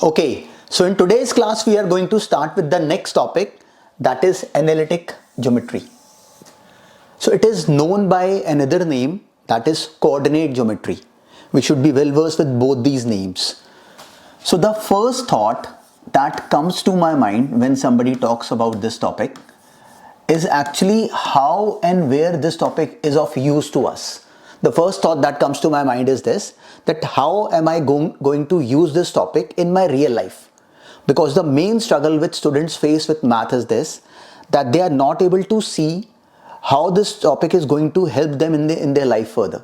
Okay, so in today's class we are going to start with the next topic, that is analytic geometry. So it is known by another name, that is coordinate geometry. We should be well versed with both these names. So the first thought that comes to my mind when somebody talks about this topic is actually how and where this topic is of use to us. The first thought that comes to my mind is this, that how am I going to use this topic in my real life? Because the main struggle which students face with math is this, that they are not able to see how this topic is going to help them in their life further.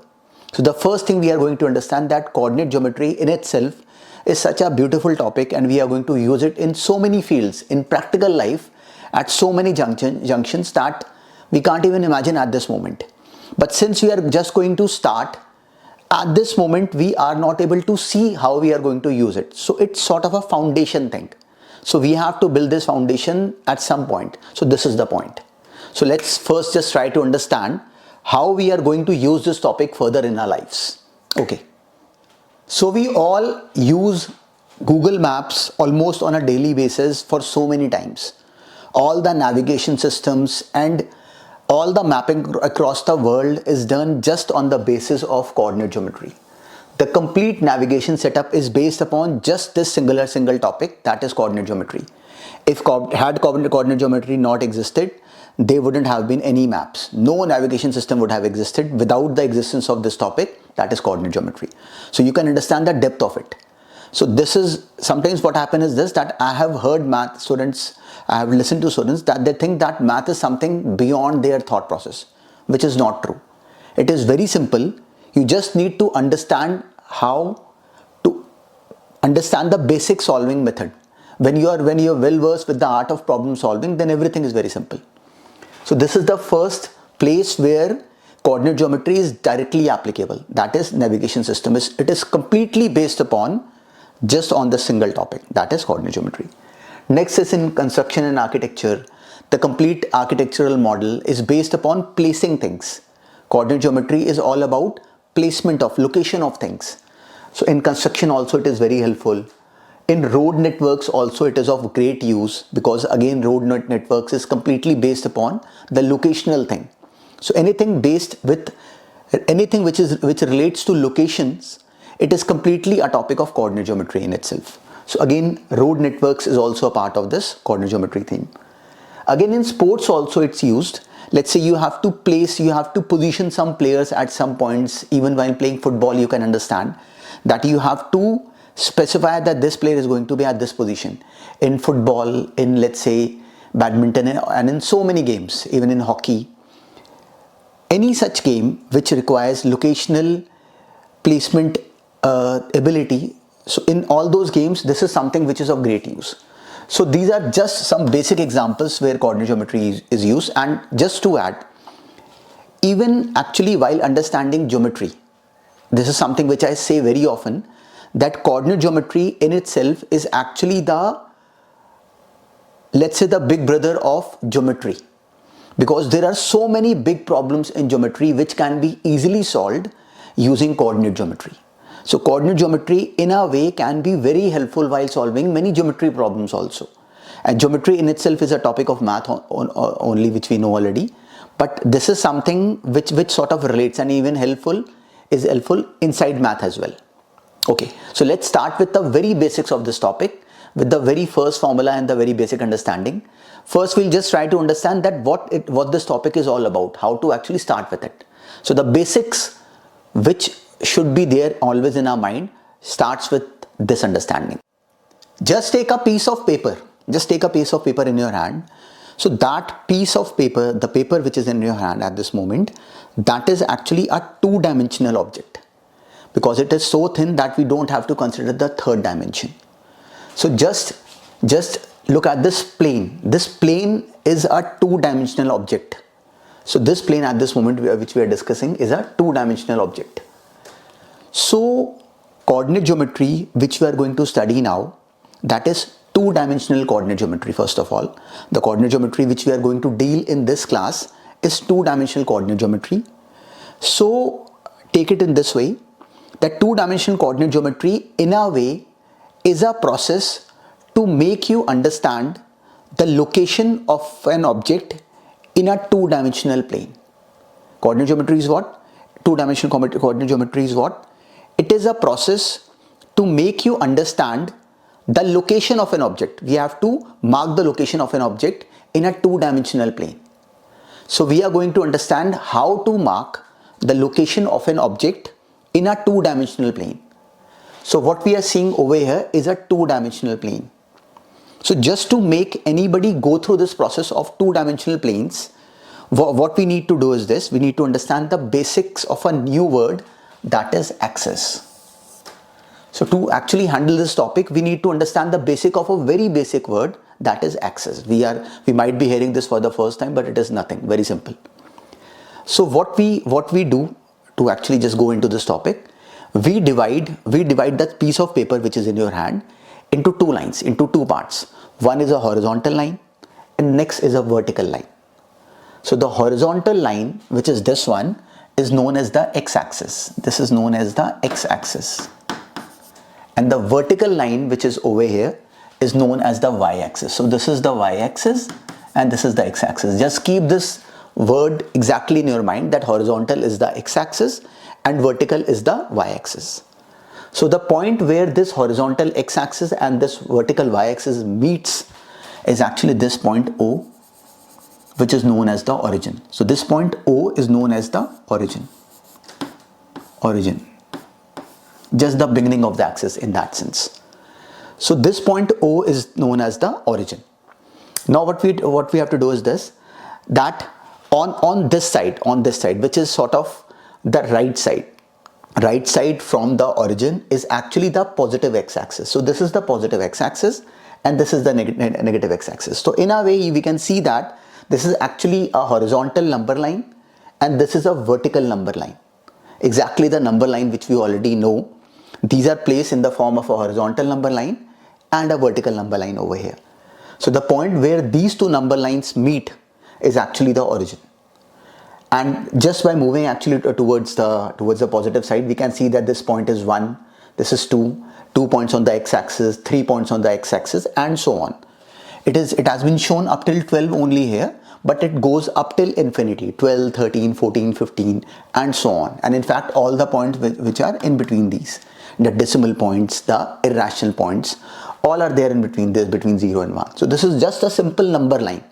So the first thing we are going to understand that coordinate geometry in itself is such a beautiful topic, and we are going to use it in so many fields, in practical life, at so many junctions that we can't even imagine at this moment. But since we are just going to start, at this moment we are not able to see how we are going to use it. So it's sort of a foundation thing. So we have to build this foundation at some point. So this is the point. So let's first just try to understand how we are going to use this topic further in our lives. Okay. So we all use Google Maps almost on a daily basis for so many times. All the navigation systems and all the mapping across the world is done just on the basis of coordinate geometry. The complete navigation setup is based upon just this single topic, that is coordinate geometry. If had coordinate geometry not existed, there wouldn't have been any maps. No navigation system would have existed without the existence of this topic, that is coordinate geometry. So you can understand the depth of it. So this is sometimes what happens is this, that I have heard math students, I have listened to students that they think that math is something beyond their thought process, which is not true. It is very simple. You just need to understand how to understand the basic solving method. When you are well versed with the art of problem solving, then everything is very simple. So this is the first place where coordinate geometry is directly applicable, that is navigation system. It is completely based upon just on the single topic, that is coordinate geometry. Next is in construction and architecture. The complete architectural model is based upon placing things. Coordinate geometry is all about placement of location of things. So in construction also it is very helpful. In road networks also it is of great use, because again road networks is completely based upon the locational thing. So anything which relates to locations, it is completely a topic of coordinate geometry in itself. So again, road networks is also a part of this coordinate geometry theme. Again, in sports also it's used. Let's say you have to position some players at some points. Even while playing football, you can understand that you have to specify that this player is going to be at this position. In football, in let's say badminton, and in so many games, even in hockey, any such game which requires locational placement ability. So in all those games, this is something which is of great use. So these are just some basic examples where coordinate geometry is used. And just to add, even actually while understanding geometry, this is something which I say very often, that coordinate geometry in itself is actually let's say the big brother of geometry, because there are so many big problems in geometry which can be easily solved using coordinate geometry. So coordinate geometry in a way can be very helpful while solving many geometry problems also. And geometry in itself is a topic of math only, which we know already. But this is something which sort of relates and even helpful inside math as well. Okay, so let's start with the very basics of this topic, with the very first formula and the very basic understanding. First, we'll just try to understand that what this topic is all about, how to actually start with it. So the basics which should be there always in our mind starts with this understanding. Just take a piece of paper. Just take a piece of paper in your hand. So that piece of paper, the paper which is in your hand at this moment, that is actually a two-dimensional object, because it is so thin that we don't have to consider the third dimension. So just look at this plane. This plane is a two-dimensional object. So this plane at this moment which we are discussing is a two-dimensional object. So coordinate geometry which we are going to study now, that is two-dimensional coordinate geometry. First of all, the coordinate geometry which we are going to deal in this class is two-dimensional coordinate geometry. So take it in this way, that two-dimensional coordinate geometry in a way is a process to make you understand the location of an object in a two-dimensional plane. Coordinate geometry is what? Two-dimensional coordinate geometry is what? It is a process to make you understand the location of an object. We have to mark the location of an object in a two-dimensional plane. So we are going to understand how to mark the location of an object in a two-dimensional plane. So what we are seeing over here is a two-dimensional plane. So just to make anybody go through this process of two-dimensional planes, what we need to do is this: we need to understand the basics of a new word, that is axis. So to actually handle this topic, we need to understand the basic of a very basic word, that is axis. We might be hearing this for the first time, but it is nothing, very simple. So what we do to actually just go into this topic, we divide that piece of paper which is in your hand into two lines, into two parts. One is a horizontal line and next is a vertical line. So the horizontal line, which is this one, is known as the x-axis. This is known as the x-axis. And the vertical line, which is over here, is known as the y-axis. So this is the y-axis and this is the x-axis. Just keep this word exactly in your mind, that horizontal is the x-axis and vertical is the y-axis. So the point where this horizontal x-axis and this vertical y-axis meets is actually this point O, which is known as the origin. So this point O is known as the origin. Just the beginning of the axis in that sense. So this point O is known as the origin. Now what we have to do is this, that on this side, which is sort of the right side from the origin, is actually the positive x-axis. So this is the positive x-axis and this is the negative x-axis. So in a way we can see that this is actually a horizontal number line and this is a vertical number line. Exactly the number line which we already know. These are placed in the form of a horizontal number line and a vertical number line over here. So the point where these two number lines meet is actually the origin. And just by moving actually towards the positive side, we can see that this point is 1, this is 2 points on the x-axis, 3 points on the x-axis, and so on. It has been shown up till 12 only here, but it goes up till infinity, 12, 13, 14, 15, and so on. And in fact, all the points which are in between these, the decimal points, the irrational points, all are there in between this, between 0 and 1. So this is just a simple number line.